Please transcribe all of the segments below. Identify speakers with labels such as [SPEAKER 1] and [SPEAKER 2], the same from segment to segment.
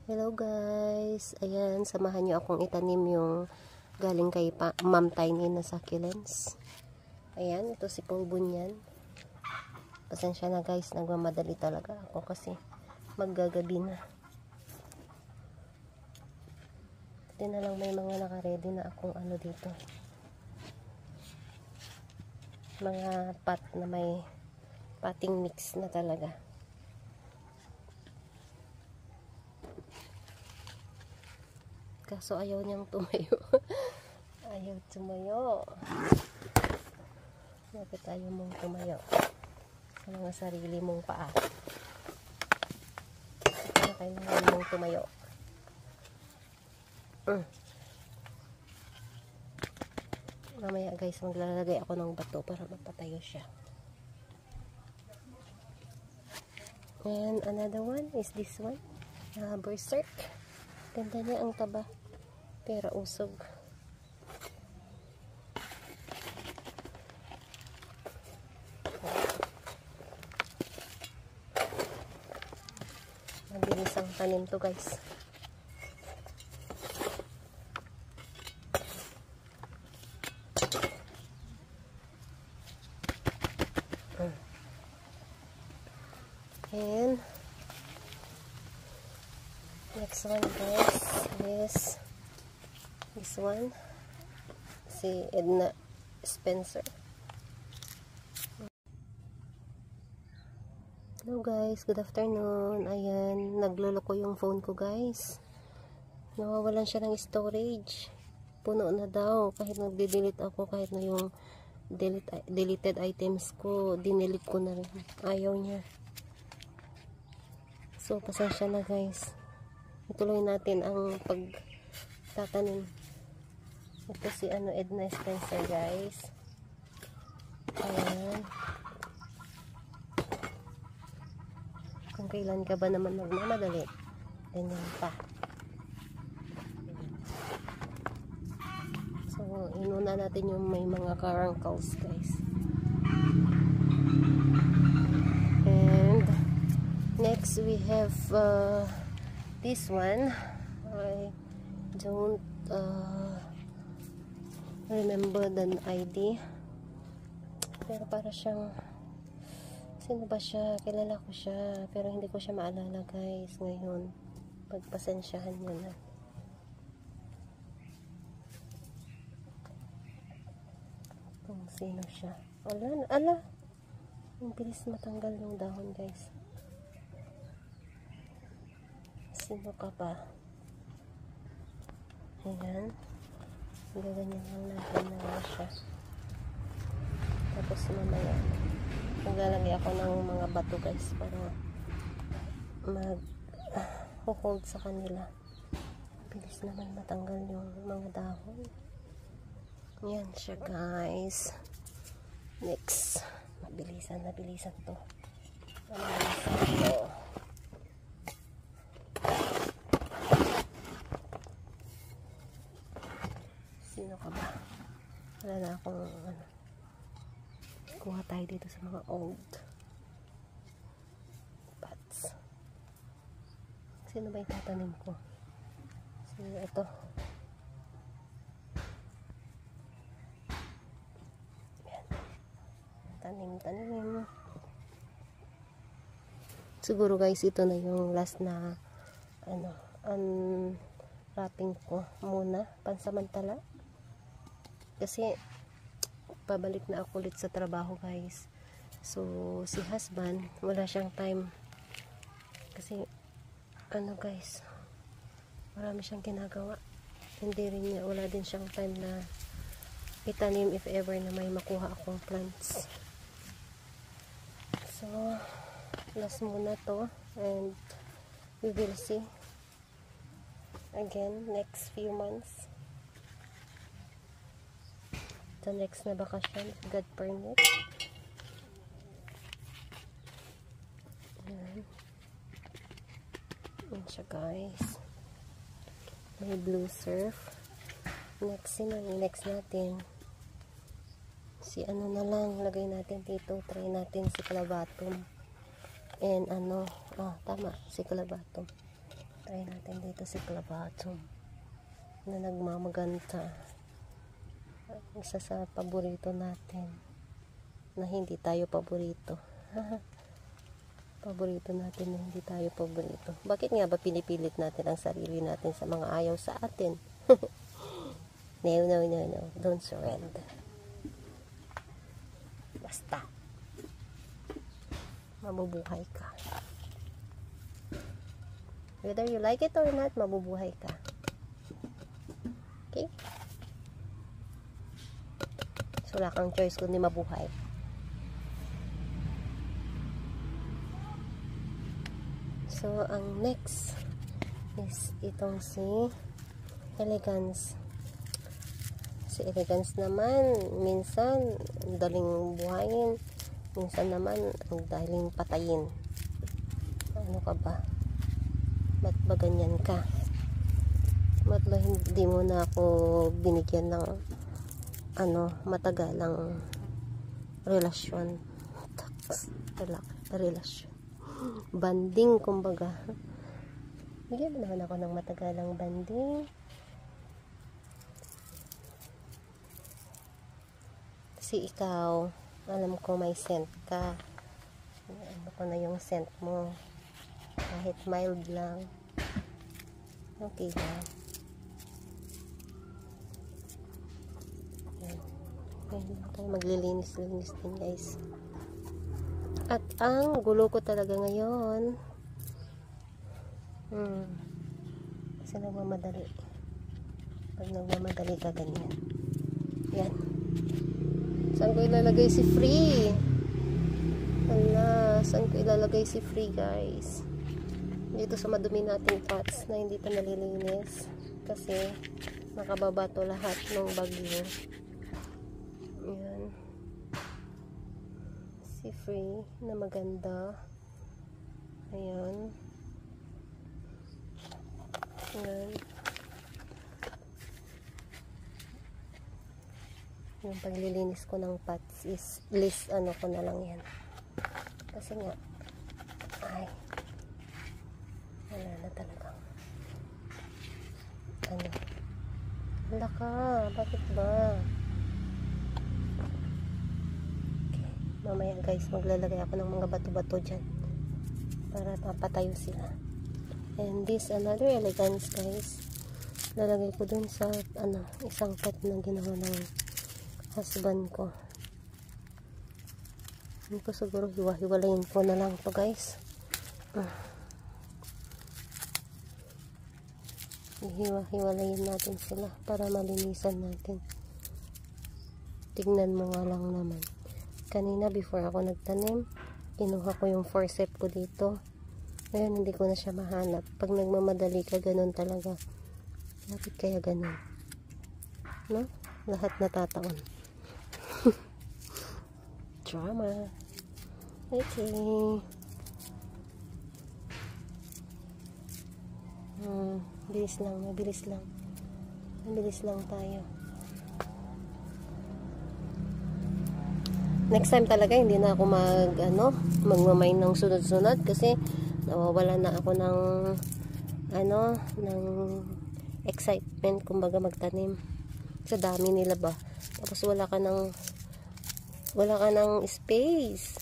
[SPEAKER 1] Hello guys, ayan, samahan nyo akong itanim yung galing kay Ma'am Tiny na succulents. Ayan, ito si Pulbon yan. Pasensya na guys, nagmamadali talaga ako kasi maggagabi na. Ito na lang, may mga naka-ready na akong ano dito. Mga pot na may potting mix na talaga. Kaso ayaw niyang tumayo. Ayaw tumayo. Bakit ayaw mong tumayo? Sa mga sarili mong paa. Ano kailangan mong tumayo? Mamaya guys, maglalagay ako ng bato para mapatayo siya. And another one is this one. Berserk. Ganda niya ang taba. Pero usog. Mabilis ang tanim to guys. And next one guys is this one, si Edna Spencer. Hello guys, good afternoon. Ayan, nagloloko yung phone ko guys. Nawawalan siya ng storage. Puno na daw kahit nagde-delete ako, kahit na yung deleted items ko, dinelete ko na rin. Ayaw niya. So pasensya na guys. Ituloy natin ang pagtatanim. Ito si Edna Spencer guys. Ayan. Kung kailan ka ba naman magmamadali, ganyan pa. So inuna natin yung may mga carancles guys. And next we have this one. I don't remember the ID, pero para siyang, sino ba siya? Kilala ko siya pero hindi ko siya maalala guys ngayon. Pagpasensyahan nyo na. Kung sino siya. Ala, ang bilis matanggal yung dahon guys. Sino ka ba? Ayan. Gaganyan lang natin na siya. Tapos mamaya maglalagay ako ng mga bato guys para mag-hold sa kanila. Bilis naman matanggal yung mga dahon. Yan siya guys. Next. Mabilisan to. Mabilisan to. Sino ka ba? Wala na akong kuha tayo dito sa mga old pots. Sino ba itatanim ko? Sino ito? Yan. Tanim. Siguro guys, ito na yung last na unwrapping ko muna pansamantala. Kasi pabalik na ako ulit sa trabaho guys. So si husband wala siyang time kasi guys, marami siyang ginagawa. Hindi rin niya, wala din siyang time na itanim if ever na may makuha akong plants. So last muna to, and we will see again next few months. The next na bakasyon, God permit. Yan siya guys. May blue surf. Next natin si na lang, lagay natin dito, try natin si Clavatum. And tama, si Clavatum. Try natin dito si clavatum na nagmamaganta. Isa sa paborito natin na hindi tayo paborito. Paborito natin na hindi tayo paborito. Bakit nga ba pinipilit natin ang sarili natin sa mga ayaw sa atin? No, no, no, no. Don't surrender. Basta. Mabubuhay ka. Whether you like it or not, mabubuhay ka. Okay? So, wala kang choice kundi mabuhay. So, ang next is itong si Elegance. Si Elegance naman, minsan, ang daling buhayin. Minsan naman, ang daling patayin. Ano ka ba? Ba't ba ganyan ka? Ba't ba hindi mo na ako binigyan ng matagalang relasyon? Relasyon. Banding, kumbaga. Bigyan mo naman ako ng matagalang banding. Kasi ikaw, alam ko may scent ka. Ano ko na yung scent mo. Kahit mild lang. Okay lang. Okay, maglilinis-linis din guys. At ang gulo ko talaga ngayon. Kasi nagmamadali. Pag nagmamadali ka ganyan. Yan. Saan ko ilalagay si Free? Wala. Saan ko ilalagay si Free guys? Dito sa madumi nating pots na hindi pa nalilinis. Kasi nakababa to lahat ng bagyo. Yan. Si Free na maganda. Ayan. Ayan. Yung paglilinis ko ng pots is list ko na lang yan. Kasi nga wala na talagang wala ka, bakit ba? Okay. Mamaya guys, maglalagay ako ng mga bato-bato dyan para mapatayo sila. And this another Elegance guys, lalagay ko dun sa isang pot na ginawa ng husband ko. Hindi ko siguro hiwa-hiwalayin ko na lang to guys. Hiwa-hiwalayin natin sila para malinisan natin. Tignan mo nga lang naman. Kanina before ako nagtanim, kinuha ko yung forceps ko dito. Ngayon hindi ko na siya mahanap. Pag nagmamadali ka, ganun talaga. Bakit kaya ganun? No? Lahat natataon. Drama. Okay. Bilis lang, mabilis lang. Mabilis lang tayo. Next time talaga hindi na ako magmamain ng sunod-sunod kasi nawawala na ako ng ng excitement kumbaga magtanim. Sa dami nila ba. Tapos wala ka ng space.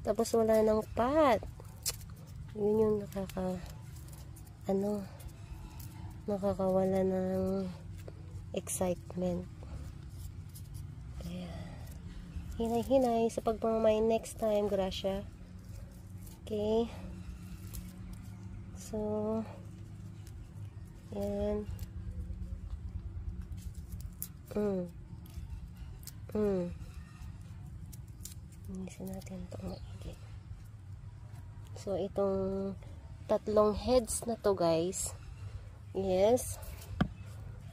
[SPEAKER 1] Tapos wala ng pot. Yun yung nakakawala ng excitement. Kaya hinay-hinay sa pagmamay next time, Gracia. Okay. So yan. Inisin natin itong maigi. So, itong tatlong heads na to guys, yes,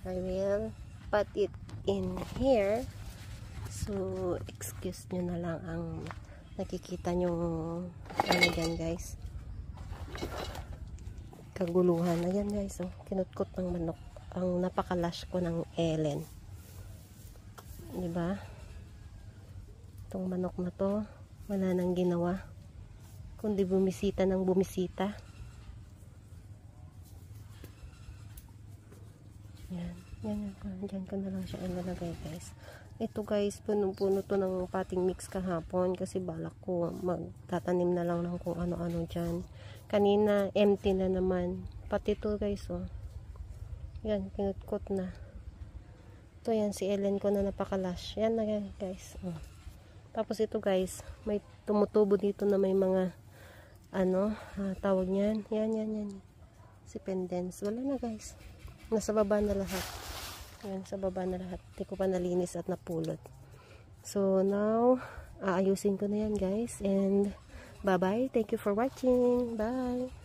[SPEAKER 1] I will put it in here. So, excuse nyo na lang ang nakikita nyo dyan guys. Kaguluhan. Ayan guys, kinutkot ng manok. Ang napakalash ko ng Ellen. Diba? Itong manok na to, wala nang ginawa kundi bumisita ng bumisita. Yan. Diyan ko na lang siya ilalagay guys. Ito guys, punong-puno to ng potting mix kahapon kasi balak ko magtatanim na lang ng kung ano-ano dyan. Kanina, empty na naman. Pati to guys, oh. Yan, pinutkot na. Ito yan, si Ellen ko na napakalash. Yan na yan guys. Oh. Tapos ito guys, may tumutubo dito na may mga tawag niyan. Yan. Si pendants. Wala na guys. Nasa baba na lahat. Yan, sa baba na lahat. Hindi ko pa nalinis at napulot. So, now, aayusin ko na yan guys. And, bye-bye. Thank you for watching. Bye.